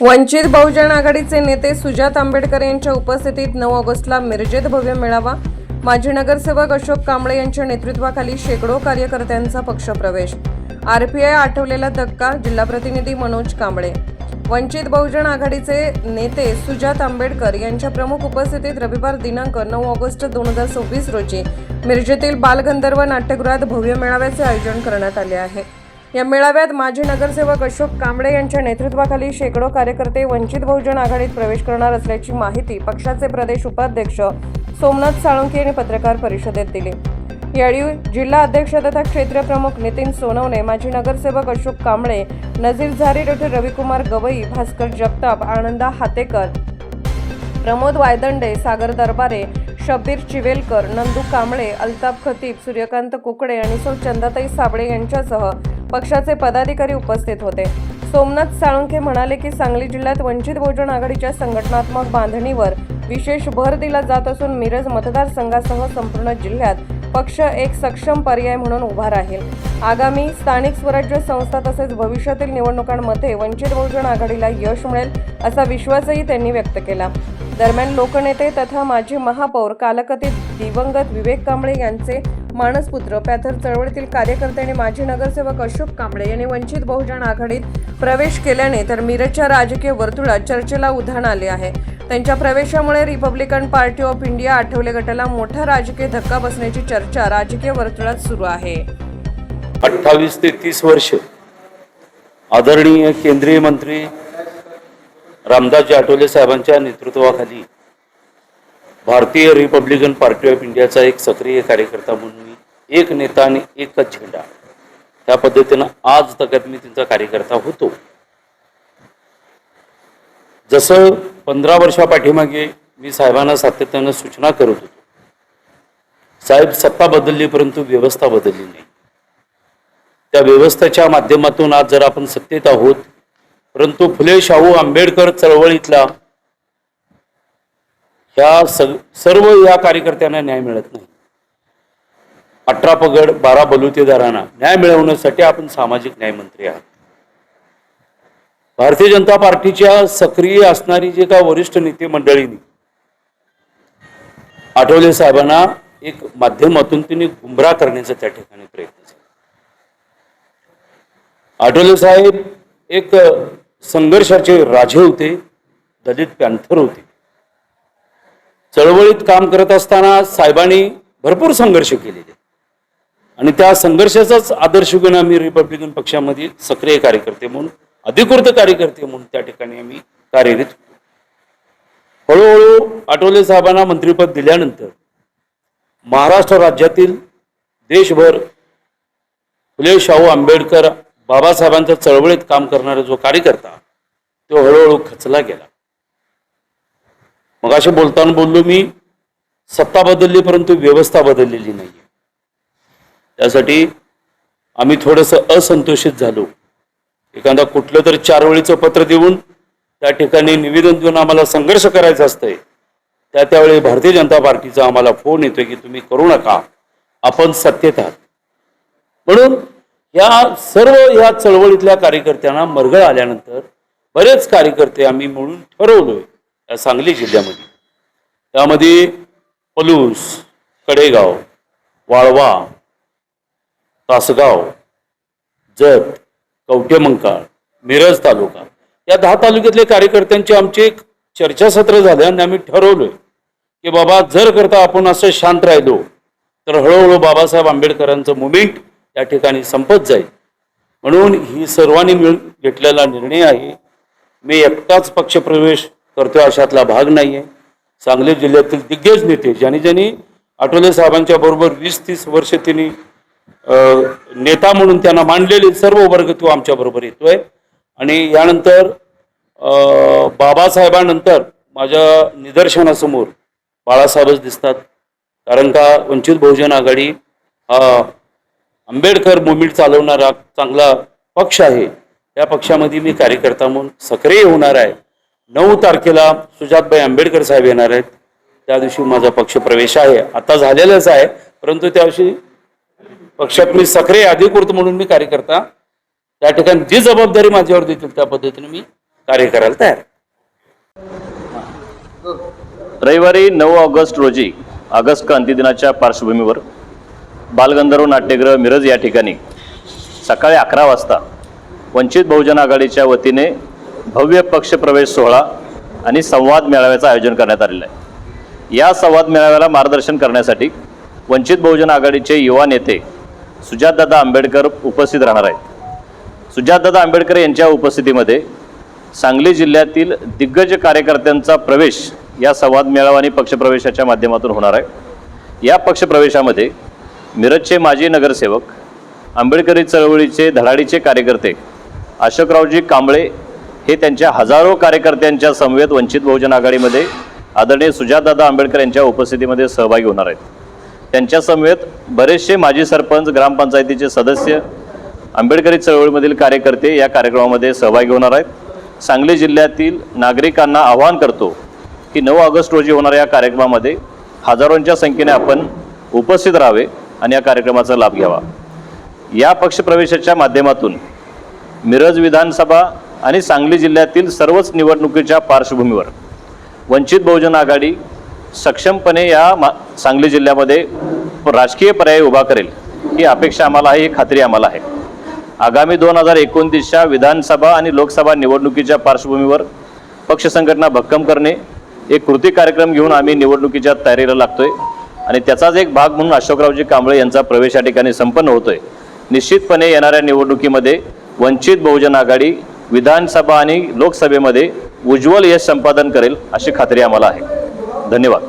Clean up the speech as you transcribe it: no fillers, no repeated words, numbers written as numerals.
वंचित बहुजन आघाडीचे नेते सुजात आंबेडकर यांच्या उपस्थितीत 9 ऑगस्टला मिरजेत भव्य मेळावा। माजी नगरसेवक अशोक कांबळे यांच्या नेतृत्वाखाली शेकडो कार्यकर्त्यांचा पक्षप्रवेश। आरपीआय आठवलेला धक्का, जिल्हा प्रतिनिधी मनोज कांबळे। वंचित बहुजन आघाडीचे नेते सुजात आंबेडकर यांच्या प्रमुख उपस्थितीत रविवार दिनांक 9 ऑगस्ट 2024 रोजी मिरजेतील बालगंधर्व नाट्यगृहात भव्य मेळाव्याचे आयोजन करण्यात आले आहे। या मेळाव्यात माजी नगरसेवक अशोक कांबळे यांच्या नेतृत्वाखाली शेकडो कार्यकर्ते वंचित बहुजन आघाडीत प्रवेश करणार असल्याची माहिती पक्षाचे प्रदेश उपाध्यक्ष सोमनाथ साळुंखे यांनी पत्रकार परिषदेत दिली। यावेळी जिल्हा अध्यक्ष तथा क्षेत्र प्रमुख नितीन सोनवणे, माजी नगरसेवक अशोक कांबळे, नजीर झारी, डॉ. रविकुमार गवई, भास्कर जगताप, आनंदा हातेकर, प्रमोद वायदंडे, सागर दरबारे, शब्बीर चिवेलकर, नंदू कांबळे, अल्ताफ खतीब, सूर्यकांत कुकडे आणि सौ चंदाताई साबळे यांच्यासह पक्षाचे पदाधिकारी उपस्थित होते। सोमनाथ साळुंखे म्हणाले की सांगली जिल्ह्यात वंचित बहुजन आघाडीच्या संघटनात्मक बांधणीवर विशेष भर दिला जात असून मिरज मतदारसंघासह संपूर्ण जिल्ह्यात पक्ष एक सक्षम पर्याय म्हणून उभा राहील। आगामी स्थानिक स्वराज्य संस्था तसेच भविष्यातील निवडणुकांमध्ये वंचित बहुजन आघाडीला यश मिळेल असा विश्वासही त्यांनी व्यक्त केला। दरम्यान लोकनेते तथा माजी महापौर कालकथित दिवंगत विवेक कांबळे यांचे मानसपुत्र, पॅथर चळवळीतील कार्यकर्ते आणि माजी नगरसेवक अशोक कांबळे यांनी वंचित बहुजन आघाडीत प्रवेश केल्याने तर मिरजच्या राजकीय वर्तुळात चर्चेला उधाण आले आहे। त्यांच्या प्रवेशामुळे Republican party of India Athawale गटाला मोठा राजकीय धक्का बसण्याची चर्चा राजकीय वर्तुळात सुरू आहे। 28 ते 30 वर्ष आदरणीय केंद्रीय मंत्री रामदासजी आठवले साहेबांच्या नेतृत्वाखाली भारतीय रिपब्लिकन पार्टी ऑफ इंडियाचा एक सक्रिय कार्यकर्ता म्हणून मी एक नेता आणि एकच झेंडा, त्या पद्धतीनं आज तक मी त्यांचा कार्यकर्ता होतो। जसं 15 वर्षापाठीमागे मी साहेबांना सातत्यानं सूचना करत होतो, साहेब सत्ता बदलली परंतु व्यवस्था बदलली नाही। त्या व्यवस्थेच्या माध्यमातून आज जर आपण सत्तेत आहोत, परंतु फुले शाहू आंबेडकर चळवळीतला ह्या सर्व या कार्यकर्त्यांना न्याय मिळत नाही। 18 पगड 12 बलुतेदारांना न्याय मिळवण्यासाठी आपण सामाजिक न्याय मंत्री आहात। भारतीय जनता पार्टीच्या सक्रिय असणारी जे का वरिष्ठ नेते मंडळींनी आठवले साहेबांना एक माध्यमातून त्यांनी गुमराह करण्याचा त्या ठिकाणी प्रयत्न केला। आठवले साहेब एक संघर्षाचे राजे होते, दलित पॅंथर होते। चळवळीत काम करत असताना साहेबांनी भरपूर संघर्ष केलेले आणि त्या संघर्षाचाच आदर्श घेऊन आम्ही रिपब्लिकन पक्षामध्ये सक्रिय कार्यकर्ते म्हणून, अधिकृत कार्यकर्ते म्हणून त्या ठिकाणी आम्ही कार्यरत होतो। हळूहळू आठवले साहेबांना मंत्रिपद दिल्यानंतर महाराष्ट्र राज्यातील देशभर फुले शाहू आंबेडकर बाबासाहेबांच्या चळवळीत काम करणारा जो कार्यकर्ता तो हळूहळू खचला गेला। मग असे बोलताना बोललो मी, सत्ता बदलली परंतु व्यवस्था बदललेली नाही। त्यासाठी आम्ही थोडंसं असंतोषित झालो। एखादा कुठलं तरी 4 वेळीचं पत्र देऊन त्या ठिकाणी निवेदन देऊन आम्हाला संघर्ष करायचा असतंय, त्यावेळी भारतीय जनता पार्टीचा आम्हाला फोन येतोय की तुम्ही करू नका, आपण सत्तेत आहात। म्हणून या सर्व या चळवळीतल्या कार्यकर्त्यांना मरगळ आल्यानंतर बरेच कार्यकर्ते आम्ही म्हणून ठरवलोय या सांगली जिल्ह्यामध्ये, त्यामध्ये पलूस, कडेगाव, वाळवा, तासगाव, जत, कवठेमंकाळ, मिरज तालुका या 10 तालुक्यातले कार्यकर्त्यांचे आमचे एक चर्चासत्र झाले आणि आम्ही ठरवलोय की बाबा जर करता आपण असं शांत राहिलो तर हळूहळू बाबासाहेब आंबेडकरांचं मुवमेंट त्या ठिकाणी संपत जाईल। म्हणून ही सर्वांनी मिळून घेतलेला निर्णय आहे। मी एकटाच पक्षप्रवेश करतोय अशातला भाग नाहीये। सांगली जिल्ह्यातील दिग्गज नेते ज्यांनी आठवले साहेबांच्या बरोबर 20-30 वर्ष त्यांनी नेता म्हणून त्यांना मानलेले सर्व वर्ग तो आमच्या बरोबर येतोय। आणि यानंतर बाबासाहेबांनंतर माझ्या निदर्शनासमोर बाळासाहेबच दिसतात, कारण का वंचित बहुजन आघाडी हा आंबेडकर मुवमेंट चालवणारा चांगला पक्ष आहे। त्या पक्षामध्ये मी कार्यकर्ता म्हणून सक्रिय होणार आहे। 9 तारखेला सुजातभाई आंबेडकर साहेब येणार आहेत, त्या दिवशी माझा पक्ष प्रवेश आहे, आता झालेलाच आहे, परंतु त्याविषयी पक्षात मी सक्रिय अधिकृत म्हणून मी कार्यकर्ता त्या ठिकाणी जी जबाबदारी माझ्यावर देतील त्या पद्धतीने मी कार्य करायला तयार आहे. रविवारी 9 ऑगस्ट रोजी ऑगस्ट क्रांती दिनाच्या पार्श्वभूमीवर बालगंधर्व नाट्यगृह मिरज या ठिकाणी सकाळी 11 वाजता वंचित बहुजन आघाडीच्या वतीने भव्य पक्षप्रवेश सोहळा आणि संवाद मेळाव्याचं आयोजन करण्यात आलेलं आहे. या संवाद मेळाव्याला मार्गदर्शन करण्यासाठी वंचित बहुजन आघाडीचे युवा नेते सुजातदादा आंबेडकर उपस्थित राहणार आहेत. सुजातदादा आंबेडकर यांच्या उपस्थितीमध्ये सांगली जिल्ह्यातील दिग्गज कार्यकर्त्यांचा प्रवेश या संवाद मेळावा आणि पक्षप्रवेशाच्या माध्यमातून होणार आहे. या पक्षप्रवेशामध्ये मिरजचे माजी नगरसेवक, आंबेडकरी चळवळीचे धडाडीचे कार्यकर्ते अशोकरावजी कांबळे हे त्यांच्या हजारो कार्यकर्त्यांच्या समवेत वंचित बहुजन आघाडीमध्ये आदरणीय सुजातदादा आंबेडकर यांच्या उपस्थितीमध्ये सहभागी होणार आहेत. त्यांच्या समवेत बरेचसे माजी सरपंच, ग्रामपंचायतीचे सदस्य, आंबेडकरी चळवळीमधील कार्यकर्ते या कार्यक्रमामध्ये सहभागी होणार आहेत. सांगली जिल्ह्यातील नागरिकांना आवाहन करतो की 9 ऑगस्ट रोजी होणाऱ्या या कार्यक्रमामध्ये हजारोंच्या संख्येने आपण उपस्थित राहावे आणि या कार्यक्रमाचा लाभ घ्यावा. या पक्षप्रवेशाच्या माध्यमातून मिरज विधानसभा आणि सांगली जिल्ह्यातील सर्वच निवडणुकीच्या पार्श्वभूमीवर वंचित बहुजन आघाडी सक्षमपणे या सांगली जिल्ह्यामध्ये राजकीय पर्याय उभा करेल ही अपेक्षा आम्हाला आहे, ही खात्री आम्हाला आहे. आगामी 2029च्या विधानसभा आणि लोकसभा निवडणुकीच्या पार्श्वभूमीवर पक्ष संघटना भक्कम करणे, एक कृती कार्यक्रम घेऊन आम्ही निवडणुकीच्या तयारीला लागतोय आणि त्याचाच एक भाग म्हणून अशोकरावजी कांबळे यांचा प्रवेश या ठिकाणी संपन्न होतोय. निश्चितपणे येणाऱ्या निवडणुकीमध्ये वंचित बहुजन आघाडी विधानसभा आणि लोकसभेमध्ये उज्ज्वल यश संपादन करेल अशी खात्री आम्हाला आहे. धन्यवाद.